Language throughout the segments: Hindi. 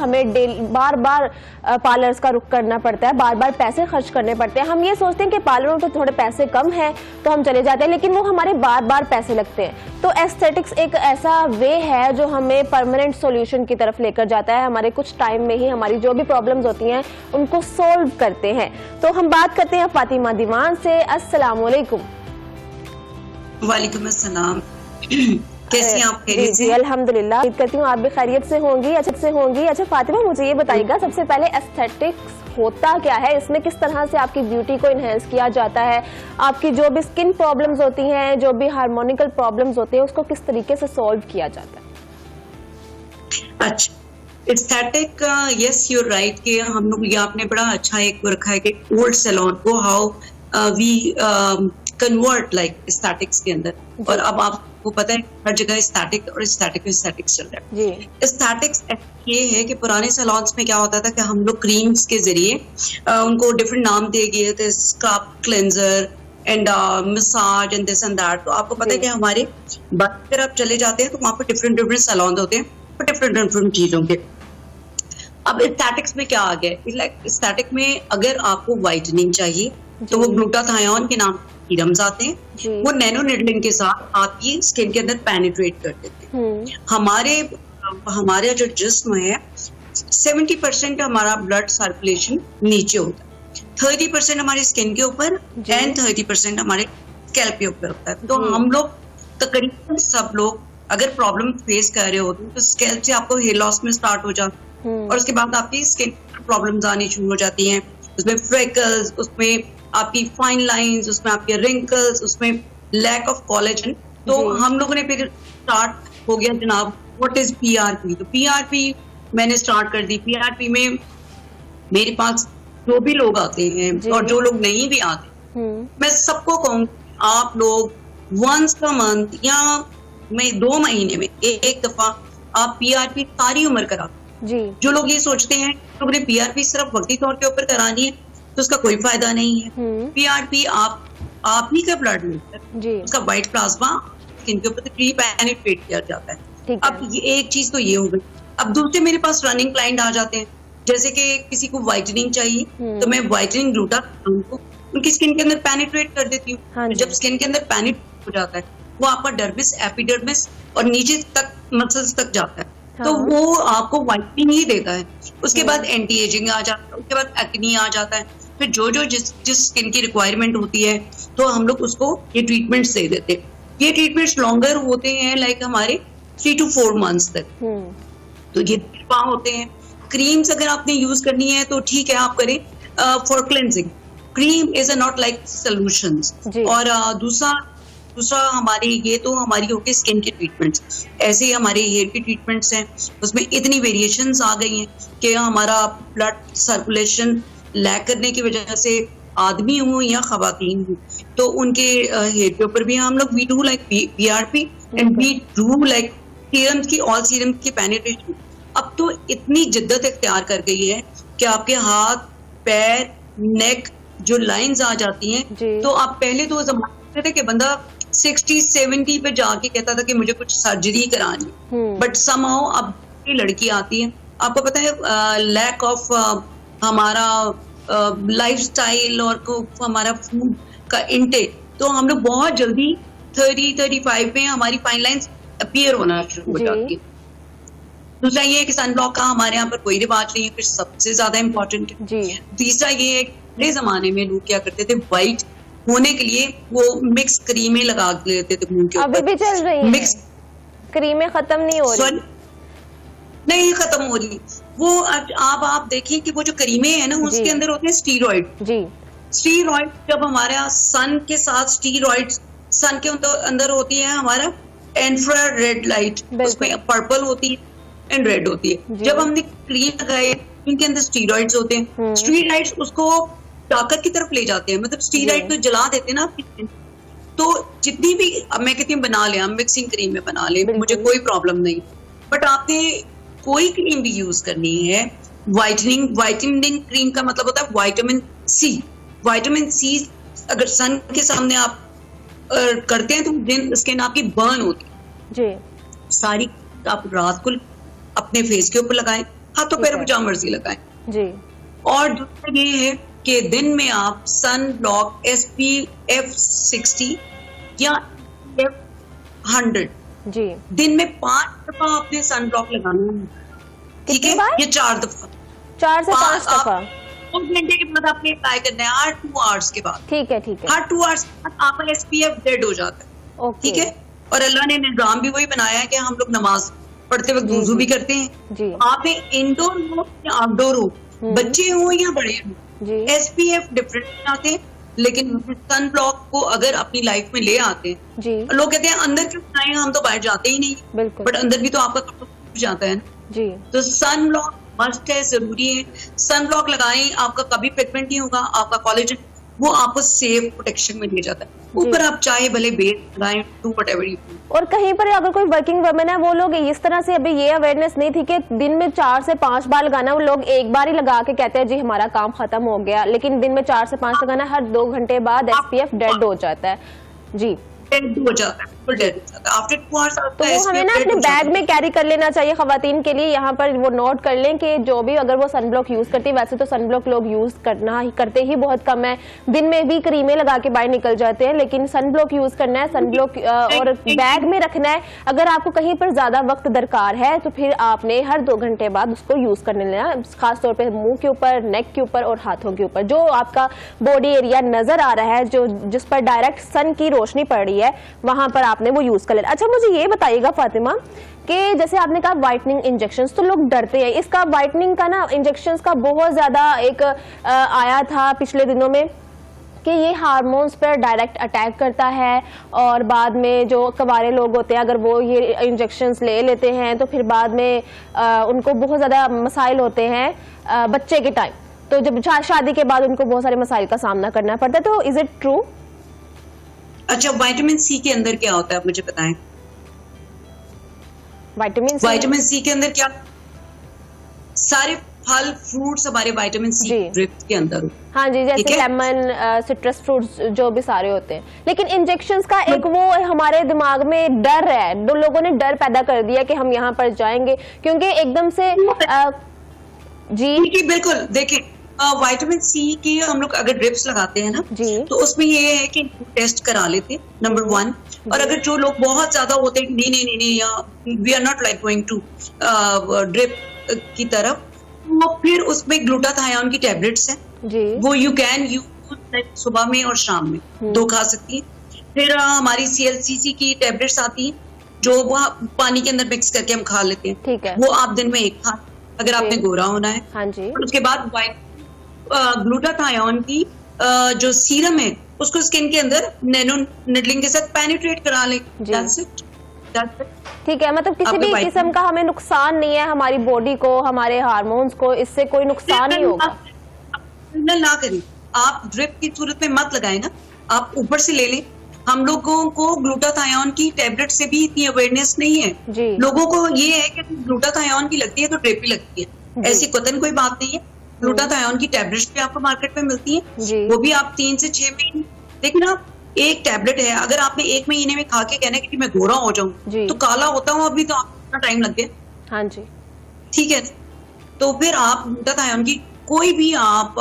हमें बार बार पार्लर्स का रुख करना पड़ता है, बार बार पैसे खर्च करने पड़ते हैं। हम ये सोचते हैं कि पार्लरों में तो थोड़े पैसे कम हैं तो हम चले जाते हैं, लेकिन वो हमारे बार बार पैसे लगते हैं। तो एस्थेटिक्स एक ऐसा वे है जो हमें परमानेंट सॉल्यूशन की तरफ लेकर जाता है, हमारे कुछ टाइम में ही हमारी जो भी प्रॉब्लम्स होती हैं उनको सोल्व करते हैं। तो हम बात करते हैं फातिमा दीवान से। अस्सलाम वालेकुम। वालेकुम अस्सलाम। कैसी हैं आप? खैरियत जी अल्हम्दुलिल्लाह, उम्मीद करती हूँ आप भी खैरियत से होंगी, अच्छे से होंगी। अच्छा फातिमा, मुझे ये बताइएगा सबसे पहले एस्थेटिक्स होता क्या है, इसमें किस तरह से आपकी ब्यूटी को इनहेंस किया जाता है, आपकी जो भी स्किन प्रॉब्लम्स होती हैं, जो भी हार्मोनिकल प्रॉब्लम्स होती हैं, उसको किस तरीके से सॉल्व किया जाता है? अच्छा, aesthetic, yes you are right कि हम लोग ये आपने बड़ा अच्छा एक रखा है कि ओल्ड सैलून को how we convert like aesthetics के अंदर, और अब आपको पता है हर जगह एस्थेटिक और एस्थेटिक्स चल रहा है। एस्थेटिक्स ये है कि पुराने सैलून्स में क्या होता था कि हम लोग क्रीम्स के जरिए उनको डिफरेंट नाम दिए गए थे, scrub, cleanser and massage and this and that. तो आपको पता है कि हमारे बाहर आप चले जाते हैं तो वहाँ पर डिफरेंट सैलून होते हैं डिफरेंट चीजों के। अब एस्थेटिक्स में क्या आ गया, एस्थेटिक में अगर आपको व्हाइटनिंग चाहिए तो वो ग्लूटाथायोन के नाम सीरम्स आते हैं, वो नैनो निडलिंग के साथ आपकी स्किन के अंदर पेनिट्रेट कर देते हैं। हमारे जो जिस्म है 70% हमारा ब्लड सर्कुलेशन नीचे होता है, 30% हमारी स्किन के ऊपर एंड 30% हमारे स्कैल्प के ऊपर होता है। तो हम लोग तकरीबन सब लोग अगर प्रॉब्लम फेस कर रहे होते हैं तो स्कैल्प से आपको हेयर लॉस में स्टार्ट हो जाता है और उसके बाद आपकी स्किन प्रॉब्लम्स आनी शुरू हो जाती हैं, उसमें फ्रेकल्स, उसमें आपकी फाइन लाइंस, उसमें आपके रिंकल्स, उसमें लैक ऑफ कोलेजन। तो हम लोगों ने फिर स्टार्ट हो गया जनाब व्हाट इज पीआरपी। तो पीआरपी मैंने स्टार्ट कर दी। पीआरपी में मेरे पास जो भी लोग आते हैं और जो लोग नहीं भी आते, मैं सबको कहूँ आप लोग वंस अ मंथ या मैं 2 महीने में एक दफा आप पीआरपी सारी उम्र करा। जो लोग ये सोचते हैं लोगों ने पीआरपी सिर्फ वक्ती तौर के ऊपर करानी है तो उसका कोई फायदा नहीं है। पीआरपी आप ही का ब्लड लेकर उसका व्हाइट प्लाज्मा स्किन के ऊपर पेनिट्रेट किया जाता है। अब ये एक चीज तो ये हो गई। अब दूसरे मेरे पास रनिंग क्लाइंट आ जाते हैं, जैसे कि किसी को व्हाइटनिंग चाहिए तो मैं व्हाइटनिंग ग्लूटाथायोन को उनकी स्किन के अंदर पेनिट्रेट कर देती हूँ। जब स्किन के अंदर पेनिट्रेट हो जाता है वो आपका डर्मिस, एपिडर्मिस और नीचे तक मसल्स तक जाता है, तो वो आपको व्हाइटनिंग ही देता है। उसके बाद एंटी एजिंग आ जाता है, उसके बाद एक्नी आ जाता है। फिर जो जिस स्किन की रिक्वायरमेंट होती है तो हम लोग उसको ये ट्रीटमेंट्स दे देते हैं। ये ट्रीटमेंट्स लॉन्गर होते हैं, लाइक हमारे 3 to 4 months तक। तो ये होते हैं। क्रीम्स अगर आपने यूज करनी है तो ठीक है आप करें for cleansing. Cream is a not like solutions. और दूसरा हमारे ये तो हमारी होगी स्किन की ट्रीटमेंट्स। ऐसे ही हमारे हेयर की ट्रीटमेंट्स हैं, उसमें इतनी वेरिएशंस आ गई हैं कि हमारा ब्लड सर्कुलेशन लैक करने की वजह से आदमी हो या खवातीन हो तो उनके हेयर के ऊपर भी हम लोग we do like PRP and we do like serums की, ऑल सीरम्स की पेनिट्रेशन। अब तो इतनी जिद्दत इख्तियार कर गई है कि आपके हाथ, पैर, नेक जो लाइंस आ जाती हैं, तो आप पहले तो जमाने थे कि बंदा 60-70 पे जाके कहता था कि मुझे कुछ सर्जरी करानी, बट समहाउ अब ये लड़की आती है, आपको पता है लैक ऑफ हमारा लाइफस्टाइल और हमारा फूड का इंटेक, तो हम लोग बहुत जल्दी 30-35 में हमारी फाइन लाइंस अपीयर होना शुरू हो जाती है। दूसरा ये है कि सन ब्लॉक का हमारे यहाँ पर कोई रिवाज नहीं है, फिर सबसे ज्यादा इम्पोर्टेंट है। तीसरा ये है पहले जमाने में लोग क्या करते थे, व्हाइट होने के लिए वो मिक्स क्रीमें लगा लेते थे मुंह के ऊपर। अभी भी चल रही है मिक्स क्रीमें, खत्म नहीं हो रही। नहीं खत्म हो रही वो। आप देखिए कि वो जो क्रीमें है ना उसके अंदर होते हैं स्टीरॉइड। स्टीरॉइड जब हमारे यहाँ सन के साथ स्टीरॉइड सन के अंदर होती है हमारा इंफ्रारेड लाइट, उसमें पर्पल होती है एंड रेड होती है। जब हमने क्रीम लगाए इनके अंदर स्टीरॉइड्स होते हैं, स्टीरॉइड्स उसको ताकत की तरफ ले जाते हैं, मतलब स्टीरॉइड को जला देते हैं ना आपकी स्किन। तो जितनी भी मैं कहती हूँ बना ले, हम मिक्सिंग क्रीम में बना ले, मुझे कोई प्रॉब्लम नहीं, बट आपने कोई क्रीम भी यूज करनी है व्हाइटनिंग क्रीम का मतलब होता है विटामिन सी। विटामिन सी अगर सन के सामने आप करते हैं तो स्किन आपकी बर्न होती है। सारी आप रात को अपने फेस के ऊपर लगाएं, हाथों ठीक पैरों है। पे जहां मर्जी लगाएं। जी और दूसरा ये है कि दिन में आप सन ब्लॉक SPF 60 या SPF 100 जी। दिन में 5 दफा आपने सन ब्लॉक लगाना है, ठीक कितनी है, बार? ये 4 दफा 4 से 5 आप- दफा। 2 घंटे के बाद आपने अप्लाई करना है, हर 2 आवर्स के बाद। ठीक है ठीक है। हर 2 आवर्स के बाद आपका SPF डेड हो जाता है, ओके। ठीक है। और अल्लाह ने निजाम भी वही बनाया है कि हम लोग नमाज पढ़ते वक्त जी, वुजू जी। भी करते हैं। जी आप इंडोर हो या आउटडोर हो, बच्चे हो या बड़े हो, जी SPF डिफरेंट आते हैं, लेकिन सन ब्लॉक को अगर अपनी लाइफ में ले आते हैं, जी लोग कहते हैं अंदर क्यों जाएं, हम तो बाहर जाते ही नहीं, बिल्कुल। बट अंदर भी तो आपका कपड़ा जाता है ना। जी तो सन ब्लॉक मस्ट है, जरूरी है। सन ब्लॉक लगाएं, आपका कभी पिगमेंट नहीं होगा, आपका कोलेजन वो आपको सेफ प्रोटेक्शन में ले जाता है। ऊपर आप चाहे भले बेस लगाएं, डू व्हाटएवर यू डू। और कहीं पर अगर कोई वर्किंग वुमेन है, वो लोग इस तरह से, अभी ये अवेयरनेस नहीं थी कि दिन में 4 से 5 बार लगाना, वो लोग एक बार ही लगा के कहते हैं जी हमारा काम खत्म हो गया, लेकिन दिन में 4 से 5 लगाना, हर 2 घंटे बाद SPF डेड हो जाता है। जी डेड हो जाता है, फुल डेड हो जाता है आफ्टर 2 आवर्स। तो वो हमें ना अपने बैग में कैरी कर लेना चाहिए खवातीन के लिए। यहाँ पर वो नोट कर लें कि जो भी अगर वो सनब्लॉक यूज करती है, वैसे तो सनब्लॉक लोग यूज करते ही बहुत कम है, दिन में भी क्रीमें लगा के बाहर निकल जाते हैं, लेकिन सनब्लॉक यूज करना है, सनब्लॉक और बैग में रखना है। अगर आपको कहीं पर ज्यादा वक्त दरकार है तो फिर आपने हर 2 घंटे बाद उसको यूज करने लेना, खासतौर पर मुंह के ऊपर, नेक के ऊपर और हाथों के ऊपर, जो आपका बॉडी एरिया नजर आ रहा है, जो जिस पर डायरेक्ट सन की रोशनी पड़ रही है, वहां पर आपने वो यूज कर लेना। अच्छा मुझे ये बताइएगा फातिमा कि जैसे आपने कहा व्हाइटनिंग इंजेक्शंस, तो लोग डरते हैं इसका, व्हाइटनिंग का ना इंजेक्शंस का बहुत ज्यादा एक आया था पिछले दिनों में कि ये हार्मोन्स पर डायरेक्ट अटैक करता है, और बाद में जो कवारे लोग होते हैं अगर वो ये इंजेक्शंस ले लेते हैं तो फिर बाद में उनको बहुत ज़्यादा मसाइल होते हैं बच्चे के टाइम, तो जब शादी के बाद उनको बहुत सारे मसाइल का सामना करना पड़ता है। तो इज इट ट्रू? अच्छा, विटामिन सी के अंदर क्या होता है आप मुझे बताएं। विटामिन सी के अंदर क्या, सारे फल फ्रूट्स हमारे विटामिन सी ड्रिप के अंदर होते हैं। हाँ जी, जैसे लेमन, सिट्रस फ्रूट्स जो भी सारे होते हैं, लेकिन इंजेक्शंस का एक वो हमारे दिमाग में डर है, दो लोगों ने डर पैदा कर दिया कि हम यहाँ पर जाएंगे क्योंकि एकदम से जी बिल्कुल। देखिए विटामिन सी की हम लोग अगर ड्रिप्स लगाते हैं ना जी, तो उसमें ये है कि टेस्ट करा लेते हैं, नंबर 1। और अगर जो लोग बहुत ज्यादा होते हैं नहीं we are not like going to drip की तरफ, वो फिर उसमें ग्लूटाथायोन की टैबलेट्स हैं जी, वो यू कैन यूज सुबह में और शाम में 2 खा सकती है। फिर हमारी CLCC की टैबलेट्स आती हैं जो वो पानी के अंदर मिक्स करके हम खा लेते हैं, ठीक है, वो आप दिन में 1 खा अगर आपने गोरा होना है। हाँ जी। और उसके बाद ग्लूटाथायोन की जो सीरम है उसको स्किन के अंदर नैनो निडलिंग के साथ पेनिट्रेट करा ले। That's it. ठीक है, मतलब किसी भी किस्म का हमें नुकसान नहीं है, हमारी बॉडी को, हमारे हार्मोन्स को इससे कोई नुकसान नहीं होगा। ना करें, आप ड्रिप की सूरत में मत लगाए ना, आप ऊपर से ले लें। हम लोगों को ग्लूटाथायोन की टैबलेट से भी इतनी अवेयरनेस नहीं है जी। लोगों को ये है कि ग्लूटाथायोन की लगती है तो ड्रिप ही लगती है, ऐसी कतन कोई बात नहीं है। ग्लूटाथायोन की टैबलेट्स भी आपको मार्केट में मिलती है, वो भी आप 3 से 6 महीने, लेकिन आप एक टैबलेट है, अगर आपने 1 महीने में खा के कहना है कि मैं गोरा हो जाऊं तो काला होता हूँ अभी तो आपको टाइम लग गया। हाँ जी, ठीक है, तो फिर आप ग्लूटाथायोन की कोई भी आप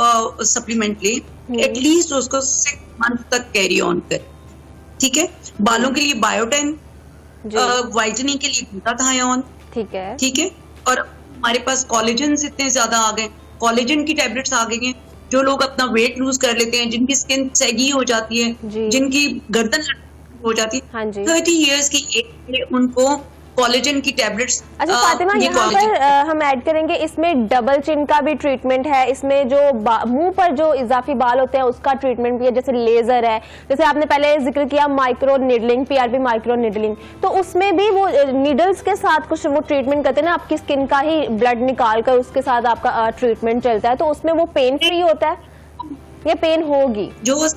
सप्लीमेंट ले, एटलीस्ट उसको 6 मंथ तक कैरी ऑन करें। ठीक है, बालों के लिए बायोटेन, वाइटनिंग के लिए ग्लूटाथायोन, ठीक है। और हमारे पास कोलेजन इतने ज्यादा आ गए, कोलेजन की टैबलेट्स आ गई हैं, जो लोग अपना वेट लूज कर लेते हैं, जिनकी स्किन सैगी हो जाती है, जिनकी गर्दन हो जाती है, 30 इयर्स की एज में उनको कोलेजन की टैबलेट्स। अच्छा फातिमा, यहाँ पर हम ऐड करेंगे इसमें डबल चिन का भी ट्रीटमेंट है, इसमें जो मुंह पर जो इजाफी बाल होते हैं उसका ट्रीटमेंट भी है, जैसे लेजर है, जैसे आपने पहले जिक्र किया micro needling, PRP micro needling, तो उसमें भी वो नीडल्स के साथ कुछ वो ट्रीटमेंट करते हैं ना, आपकी स्किन का ही ब्लड निकाल कर उसके साथ आपका ट्रीटमेंट चलता है, तो उसमें वो पेन फ्री होता है या पेन होगी? जो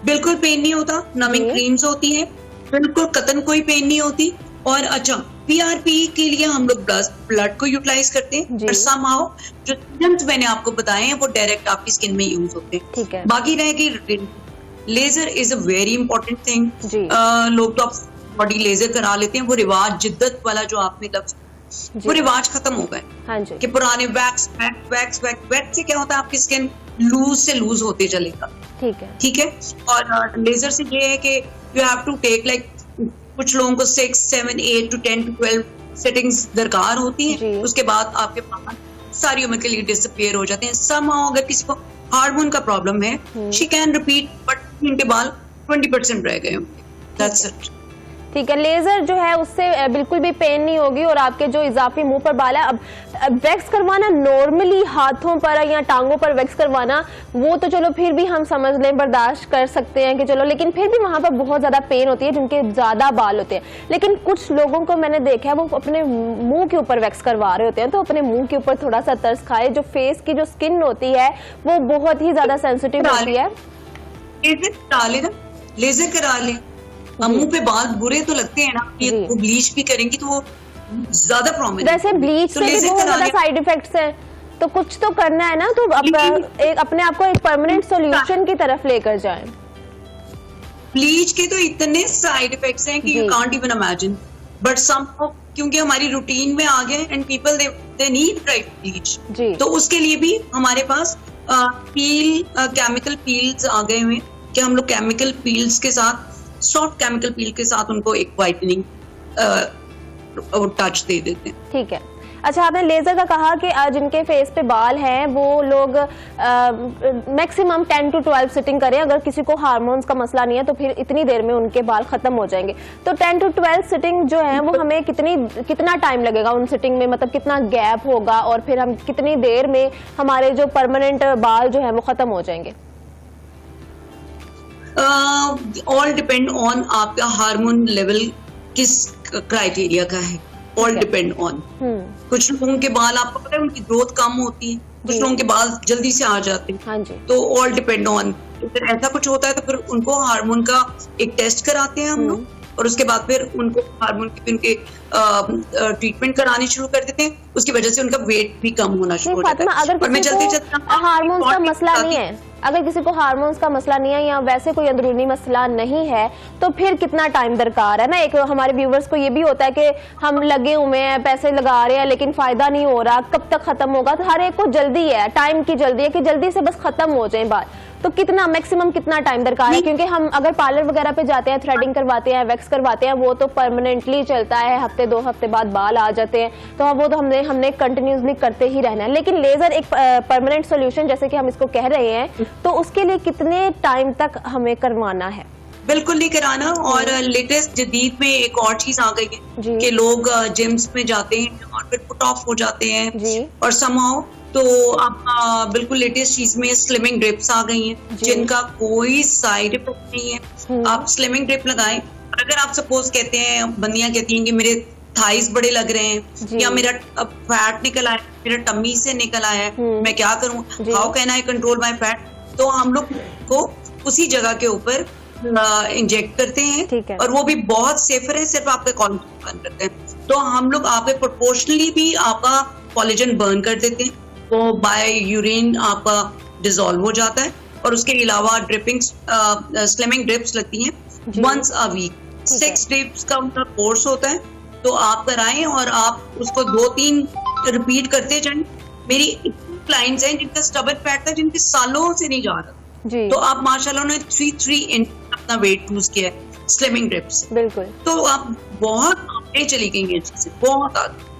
बिल्कुल पेन नहीं होता, नमिंग क्रीम्स होती है, बिल्कुल कतन कोई पेन नहीं होती। और अच्छा, PRP के लिए हम लोग ब्लड को यूटिलाइज करते हैं, पर समहाउ जो सीरम्स मैंने आपको बताए हैं वो डायरेक्ट आपकी स्किन में यूज होते हैं। ठीक है, बाकी रह गई laser is a very important thing. लोग तो बॉडी लेजर करा लेते हैं, वो रिवाज जिद्दत वाला जो आपने लफ्ज वो रिवाज खत्म हो गए। हाँ जी। कि पुराने wax wax wax wax wax से क्या होता है, आपकी स्किन लूज से लूज होते चलेगा। ठीक है। और लेजर से ये है कि you have to take like, कुछ लोगों को 6, 7, 8 to 10 to 12 सेटिंग्स दरकार होती हैं, उसके बाद आपके बाल सारी उम्र के लिए डिसअपियर हो जाते हैं। somehow अगर किसी को हार्मोन का प्रॉब्लम है, शी कैन रिपीट, बट इनके बाल 20% रह गए होंगे। That's it. ठीक है। लेजर जो है उससे बिल्कुल भी पेन नहीं होगी, और आपके जो इजाफी मुंह पर बाल है, अब वैक्स करवाना नॉर्मली हाथों पर या टांगों पर वैक्स करवाना, वो तो चलो फिर भी हम समझ लें, बर्दाश्त कर सकते हैं कि चलो, लेकिन फिर भी वहां पर बहुत ज्यादा पेन होती है जिनके ज्यादा बाल होते हैं। लेकिन कुछ लोगों को मैंने देखा है वो अपने मुंह के ऊपर वैक्स करवा रहे होते हैं, तो अपने मुंह के ऊपर थोड़ा सा तरस खाए। जो फेस की जो स्किन होती है वो बहुत ही ज्यादा सेंसिटिव होती है। लेजर करा ले। मुंह पे बाल बुरे तो लगते हैं ना, ये वो ब्लीच भी करेंगी तो वो ज्यादा प्रोमिनेंट। वैसे ब्लीच से भी बहुत ज्यादा साइड इफेक्ट्स हैं, तो कुछ तो करना है ना, तो अपने आप को एक परमानेंट सॉल्यूशन की तरफ लेकर जाएं। ब्लीच के तो इतने साइड इफेक्ट्स हैं कि you can't even imagine, but somehow क्योंकि हमारी रूटीन में आ गए and people they need bleach, तो उसके लिए भी हमारे पास केमिकल पील्स आ गए हुए कि हम लोग केमिकल पील्स के साथ, सॉफ्ट केमिकल पील के साथ उनको एक वाइटनिंग टच दे देते हैं। ठीक है। अच्छा, आपने लेजर का कहा कि जिनके फेस पे बाल हैं वो लोग मैक्सिमम 10 to 12 सिटिंग करें। अगर किसी को हार्मोन्स का मसला नहीं है तो फिर इतनी देर में उनके बाल खत्म हो जाएंगे। तो 10 to 12 सिटिंग जो है वो हमें कितना टाइम लगेगा उन सिटिंग में, मतलब कितना गैप होगा, और फिर हम कितनी देर में हमारे जो परमानेंट बाल जो है वो खत्म हो जाएंगे? ऑल डिपेंड ऑन आपका हार्मोन लेवल किस क्राइटेरिया का है। ऑल डिपेंड ऑन, कुछ लोगों के बाल आपको पता है उनकी ग्रोथ कम होती है, कुछ लोगों के बाल जल्दी से आ जाते हैं। हाँ जी। तो ऑल डिपेंड ऑन, अगर ऐसा कुछ होता है तो फिर उनको हार्मोन का एक टेस्ट कराते हैं हम लोग, और उसके बाद फिर उनको हार्मोन की उनके ट्रीटमेंट करानी शुरू कर देते हैं। उसकी वजह से उनका वेट भी कम होना शुरू हो जाता है। अगर किसी को हार्मोन्स का मसला नहीं है, अगर किसी को हार्मोन्स का मसला नहीं है या वैसे कोई अंदरूनी मसला नहीं है, तो फिर कितना टाइम दरकार है ना? एक हमारे व्यूवर्स को ये भी होता है कि हम लगे हुए हैं, पैसे लगा रहे हैं, लेकिन फायदा नहीं हो रहा, कब तक खत्म होगा? तो हर एक को जल्दी है, टाइम की जल्दी है कि जल्दी से बस खत्म हो जाए बात। तो कितना मैक्सिमम कितना टाइम दरकार है? क्योंकि हम अगर पार्लर वगैरह पे जाते हैं, थ्रेडिंग करवाते हैं, वैक्स करवाते हैं, वो तो परमानेंटली चलता है, हफ्ते 2 हफ्ते बाद बाल आ जाते हैं, तो वो तो हमने कंटिन्यूसली करते ही रहना है। लेकिन लेजर एक परमानेंट सोल्यूशन जैसे कि हम इसको कह रहे हैं, तो उसके लिए कितने टाइम तक हमें करवाना है? बिल्कुल नहीं कराना। और लेटेस्ट जदीद में एक और चीज आ गई है कि लोग जिम्स में जाते हैं और फिर पुट ऑफ हो जाते हैं, और समहाउ तो आप बिल्कुल लेटेस्ट चीज में स्लिमिंग ड्रिप्स आ गई हैं जिनका कोई साइड इफेक्ट नहीं है। आप स्लिमिंग ड्रिप लगाएं, और अगर आप सपोज कहते हैं, बंदियां कहती हैं कि मेरे थाइस बड़े लग रहे हैं या मेरा फैट निकल आया, मेरा टम्मी से निकल आया है, मैं क्या करूं, how can I control my fat? तो हम लोग को उसी जगह के ऊपर इंजेक्ट करते हैं, और वो भी बहुत सेफर है, सिर्फ आपके कोलेजन बर्न करते हैं। तो हम लोग आपके प्रोपोर्शनली भी आपका कोलेजन बर्न कर देते हैं, वो बाय यूरिन आपका डिसॉल्व हो जाता है। और उसके अलावा स्लिमिंग ड्रिप्स लगती हैं वंस अ वीक। 6 ड्रिप्स का उनका कोर्स होता है, तो आप कराएं और आप उसको 2-3 रिपीट करते जाएं। मेरी क्लाइंट्स हैं जिनका स्टबन फैट था, जिनके सालों से नहीं जा रहा, तो आप माशाल्लाह ने 3 इंच अपना वेट लूज किया है स्लिमिंग ड्रिप्स। बिल्कुल। तो आप बहुत आगे चली गई हैं, बहुत आगे।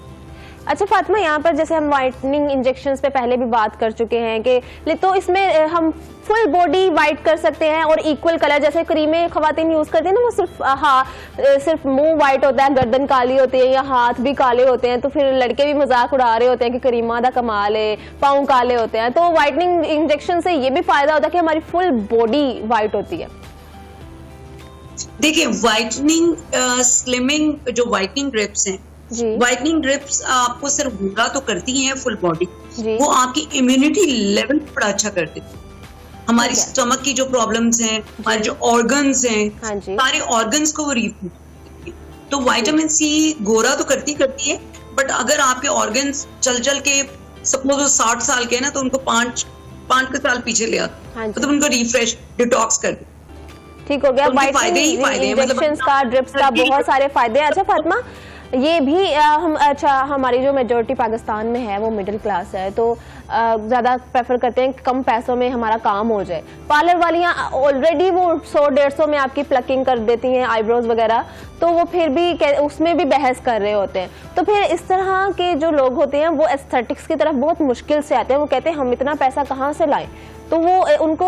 अच्छा फातिमा, यहाँ पर जैसे हम वाइटनिंग इंजेक्शंस पे पहले भी बात कर चुके हैं कि तो इसमें हम फुल बॉडी वाइट कर सकते हैं और इक्वल कलर, जैसे क्रीमें खवातीन यूज करती हैं ना, वो सिर्फ मुंह वाइट होता है, गर्दन काली होती है या हाथ भी काले होते हैं, तो फिर लड़के भी मजाक उड़ा रहे होते हैं कि करीमा दा कमाल है, पाँव काले होते हैं। तो वाइटनिंग इंजेक्शन से ये भी फायदा होता है कि हमारी फुल बॉडी वाइट होती है। देखिए, वाइटनिंग स्लिमिंग जो वाइटनिंग ड्रिप्स हैं, वाइटनिंग ड्रिप्स आपको सिर्फ भूरा तो करती हैं फुल बॉडी, वो आपकी इम्यूनिटी लेवल बड़ा अच्छा कर देती है। हमारी स्टमक की जो प्रॉब्लम्स हैं, हमारे जो ऑर्गन्स हैं, सारे ऑर्गन्स को वो रिफ्रेश करती है। तो विटामिन सी गोरा तो करती है, बट अगर आपके ऑर्गन्स चल के सपोज वो 60 साल के हैं ना, तो उनको 5 साल पीछे ले आते, मतलब उनको रिफ्रेश डिटॉक्स कर दे। ठीक हो गया। वाइटनिंग इंजेक्शंस का, ड्रिप्स का बहुत सारे फायदे हैं। अच्छा फातिमा, ये भी हमारी जो मेजोरिटी पाकिस्तान में है वो मिडिल क्लास है, तो ज़्यादा प्रेफर करते हैं कि कम पैसों में हमारा काम हो जाए। पार्लर वालियाँ ऑलरेडी वो 100-150 में आपकी प्लकिंग कर देती हैं आईब्रोज वगैरह, तो वो फिर भी उसमें भी बहस कर रहे होते हैं। तो फिर इस तरह के जो लोग होते हैं वो एस्थेटिक्स की तरफ बहुत मुश्किल से आते हैं। वो कहते हैं हम इतना पैसा कहाँ से लाएं। तो वो उनको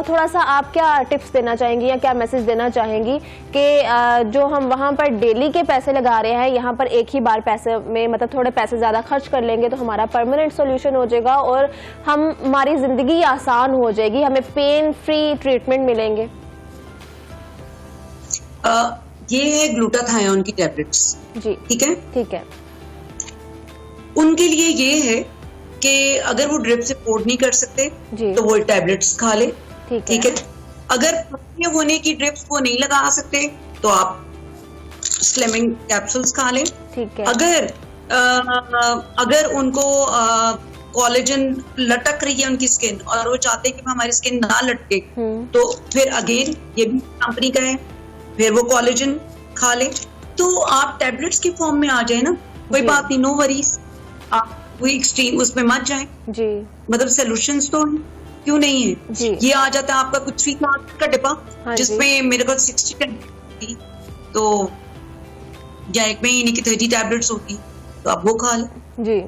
थोड़ा सा आप क्या टिप्स देना चाहेंगी या क्या मैसेज देना चाहेंगी कि जो हम वहाँ पर डेली के पैसे लगा रहे हैं, यहाँ पर एक ही बार पैसे में मतलब थोड़े पैसे ज़्यादा खर्च कर लेंगे तो हमारा परमानेंट सोल्यूशन हो जाएगा और हमारी ज़िंदगी आसान हो जाएगी, हमें पेन फ्री ट्रीटमेंट मिलेंगे? ये है ग्लूटाथायोन की टैबलेट्स जी, ठीक है, ठीक है। उनके लिए ये है कि अगर वो ड्रिप से पोर्ट नहीं कर सकते तो वो टैबलेट्स खा ले, ठीक है। अगर होने की ड्रिप्स वो नहीं लगा सकते तो आप स्लिमिंग कैप्सूल्स खा लें, ठीक है। अगर उनको कोलेजन लटक रही है उनकी स्किन और वो चाहते हैं कि हमारी स्किन ना लटके, तो फिर अगेन ये भी कंपनी का है, फिर वो कोलेजन खा ले। तो आप टैबलेट्स की फॉर्म में आ जाए ना, कोई बात नहीं, नो वरीज, आप कोई एक्सट्रीम उसमें मत जाए जी। मतलब सोल्यूशंस तो क्यों नहीं है जी। ये आ जाता है आपका कुछ 3 का डिब्बा, जिसमें मेरे को 60 थी, तो या एक महीने की 30 टैबलेट्स होती, तो आप वो खा लें जी,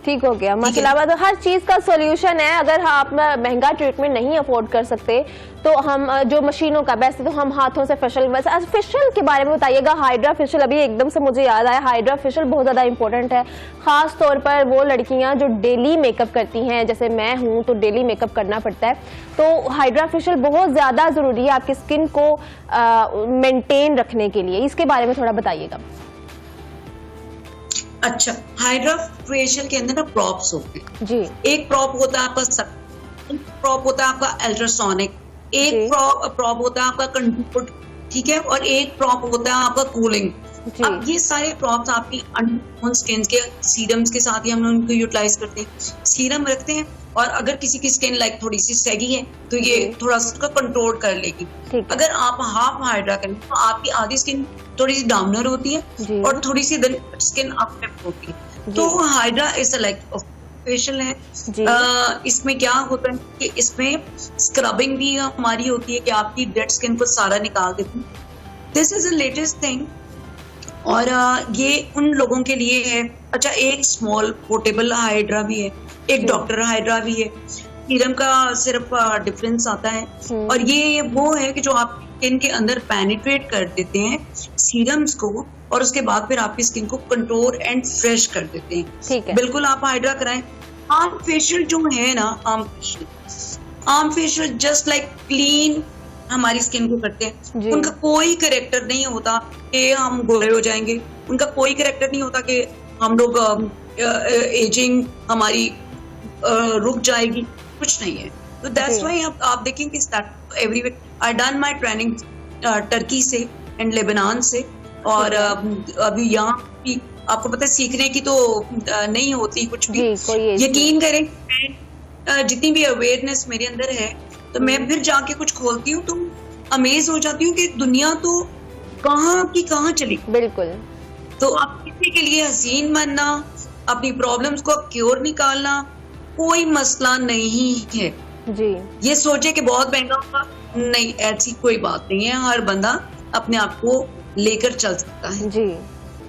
ठीक हो गया। मतलब तो हर चीज का सॉल्यूशन है। अगर आप महंगा ट्रीटमेंट नहीं अफोर्ड कर सकते तो हम जो मशीनों का, वैसे तो हम हाथों से फेशियल के बारे में बताइएगा। हाइड्रा फेशियल अभी एकदम से मुझे याद आया, हाइड्रा फेशियल बहुत ज्यादा इंपॉर्टेंट है, खास तौर पर वो लड़कियां जो डेली मेकअप करती हैं, जैसे मैं हूं तो डेली मेकअप करना पड़ता है, तो हाइड्रा फेशियल बहुत ज्यादा जरूरी है आपकी स्किन को मेंटेन रखने के लिए। इसके बारे में थोड़ा बताइएगा। अच्छा, हाइड्रा फेशियल के अंदर ना प्रॉप्स होते हैं जी। एक प्रॉप होता है आपका प्रॉप होता है आपका अल्ट्रासोनिक, एक प्रॉप होता है आपका कंट्रोल्ड, ठीक है, और एक प्रॉप होता है आपका कूलिंग। अब ये सारे प्रॉप्स आपकी अंडर स्किन के सीरम्स के साथ ही हम उनको यूटिलाइज करते हैं। सीरम रखते हैं और अगर किसी की स्किन लाइक थोड़ी सी सैगी है तो ये थोड़ा सा उसका कंट्रोल कर लेगी। अगर आप हाफ हाइड्रा करें तो आपकी आधी स्किन थोड़ी सी डाउनर होती है और थोड़ी सी स्किन अप होती है। तो हाइड्रा इज लाइक फेशियल है। इसमें क्या होता है कि इसमें स्क्रबिंग भी हमारी होती है कि आपकी डेड स्किन को सारा निकाल देती है। This is the latest thing और ये उन लोगों के लिए है। अच्छा, एक स्मॉल पोर्टेबल हाइड्रा भी है, एक डॉक्टर हाइड्रा भी है। सीरम का सिर्फ डिफरेंस आता है और ये वो है कि जो आप स्किन के अंदर पेनिट्रेट कर देते हैं सीरम्स को और उसके बाद फिर आपकी स्किन को कंट्रोल एंड फ्रेश कर देते हैं। बिल्कुल आप हाइड्रा कराएं। आर्म फेशियल जो है ना, arm facial just like clean हमारी स्किन को करते हैं। उनका कोई कैरेक्टर नहीं होता कि हम गोरे हो जाएंगे, उनका कोई कैरेक्टर नहीं होता कि हम लोग एजिंग हमारी रुक जाएगी, कुछ नहीं है। तो दैट्स व्हाई आप देखेंगे everywhere. I done my training Turkey से एंड लेबनान से और अभी यहाँ भी आपको पता है सीखने की तो नहीं होती कुछ भी। यकीन करें जितनी भी अवेयरनेस मेरे अंदर है तो मैं फिर जाके कुछ खोलती हूँ तो अमेज हो जाती हूँ कि दुनिया तो कहाँ की कहाँ चली। बिल्कुल। तो आप किसी के लिए हसीन बनना, अपनी प्रॉब्लम्स को क्योर निकालना कोई मसला नहीं है जी। ये सोचे कि बहुत महंगा होगा, नहीं, ऐसी कोई बात नहीं है। हर बंदा अपने आप को लेकर चल सकता है जी।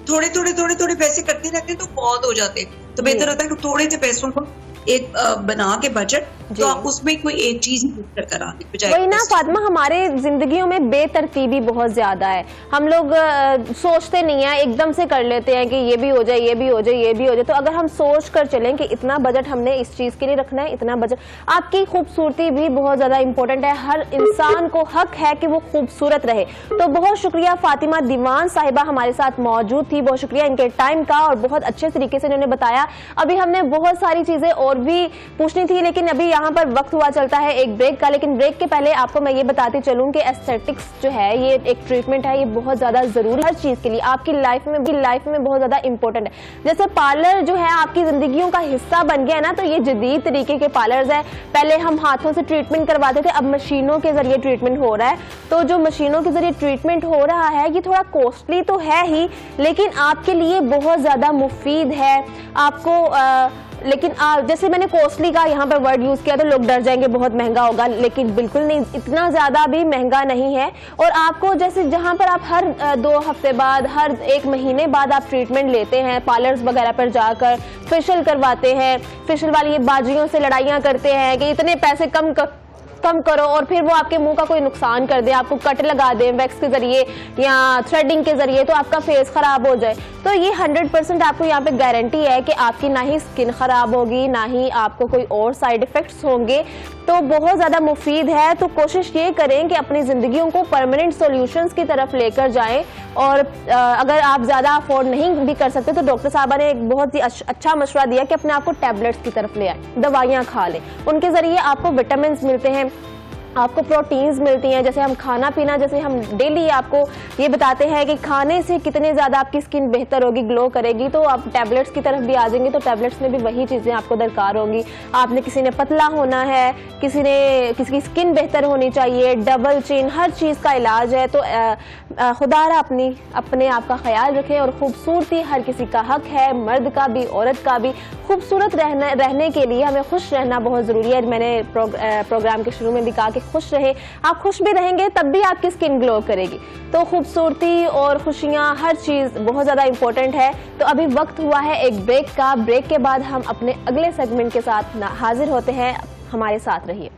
थोड़े थोड़े पैसे करते रहते हैं तो बहुत हो जाते हैं। तो बेहतर होता है कि थोड़े से पैसों को एक बना के बजट, तो आप उसमें कोई एक चीज कर वही ना फातिमा, हमारे जिंदगियों में बेतरतीबी बहुत ज्यादा है। हम लोग सोचते नहीं है, एकदम से कर लेते हैं कि ये भी हो जाए, ये भी हो जाए, ये भी हो जाए। तो अगर हम सोच कर चलें कि इतना बजट हमने इस चीज के लिए रखना है, इतना बजट। आपकी खूबसूरती भी बहुत ज्यादा इंपॉर्टेंट है, हर इंसान को हक है कि वो खूबसूरत रहे। तो बहुत शुक्रिया फातिमा दीवान साहिबा हमारे साथ मौजूद थी, बहुत शुक्रिया इनके टाइम का और बहुत अच्छे तरीके से इन्होंने बताया। अभी हमने बहुत सारी चीजें और भी पूछनी थी, लेकिन अभी यहाँ पर वक्त हुआ चलता है एक ब्रेक का। लेकिन ब्रेक के पहले आपको मैं ये बताती चलूँ कि एस्थेटिक्स जो है ये एक ट्रीटमेंट है, ये बहुत ज़्यादा ज़रूरी हर चीज़ के लिए, आपकी लाइफ में बहुत ज़्यादा इंपॉर्टेंट है। जैसे पार्लर जो है आपकी ज़िंदगियों का हिस्सा बन गया है ना, तो ये जदीद तरीके के पार्लर्स है। पहले हम हाथों से ट्रीटमेंट करवाते थे, अब मशीनों के जरिए ट्रीटमेंट हो रहा है। तो जो मशीनों के जरिए ट्रीटमेंट हो रहा है ये थोड़ा कॉस्टली तो है ही, लेकिन आपके लिए बहुत ज़्यादा मुफीद है। आपको लेकिन जैसे मैंने कॉस्टली का यहाँ पर वर्ड यूज़ किया तो लोग डर जाएंगे बहुत महंगा होगा, लेकिन बिल्कुल नहीं, इतना ज़्यादा भी महंगा नहीं है। और आपको जैसे जहाँ पर आप हर 2 हफ्ते बाद, हर 1 महीने बाद आप ट्रीटमेंट लेते हैं, पार्लर्स वगैरह पर जाकर फेशियल करवाते हैं, फेशियल वाली बाजियों से लड़ाइयाँ करते हैं कि इतने पैसे कम करो, और फिर वो आपके मुंह का कोई नुकसान कर दे, आपको कट लगा दे वैक्स के जरिए या थ्रेडिंग के जरिए, तो आपका फेस खराब हो जाए। तो ये 100% आपको यहाँ पे गारंटी है कि आपकी ना ही स्किन खराब होगी, ना ही आपको कोई और साइड इफेक्ट्स होंगे। तो बहुत ज़्यादा मुफीद है। तो कोशिश ये करें कि अपनी ज़िंदगियों को परमानेंट सॉल्यूशंस की तरफ लेकर जाएं। और अगर आप ज़्यादा अफोर्ड नहीं भी कर सकते तो डॉक्टर साहबा ने एक बहुत ही अच्छा मशवरा दिया कि अपने आप को टैबलेट्स की तरफ ले आए, दवाइयाँ खा लें। उनके ज़रिए आपको विटामिन मिलते हैं, आपको प्रोटीन्स मिलती हैं। जैसे हम खाना पीना, जैसे हम डेली आपको ये बताते हैं कि खाने से कितने ज़्यादा आपकी स्किन बेहतर होगी, ग्लो करेगी, तो आप टैबलेट्स की तरफ भी आ जाएंगे तो टैबलेट्स में भी वही चीज़ें आपको दरकार होंगी। आपने किसी ने पतला होना है, किसी की स्किन बेहतर होनी चाहिए, डबल चिन, हर चीज़ का इलाज है। तो खुदारा अपने आप का ख्याल रखें। और खूबसूरती हर किसी का हक है, मर्द का भी औरत का भी। खूबसूरत रहने के लिए हमें खुश रहना बहुत ज़रूरी है। मैंने प्रोग्राम के शुरू में भी कहा कि खुश रहे, आप खुश भी रहेंगे तब भी आपकी स्किन ग्लो करेगी। तो खूबसूरती और खुशियाँ, हर चीज़ बहुत ज़्यादा इंपॉर्टेंट है। तो अभी वक्त हुआ है एक ब्रेक का। ब्रेक के बाद हम अपने अगले सेगमेंट के साथ हाजिर होते हैं, हमारे साथ रहिए।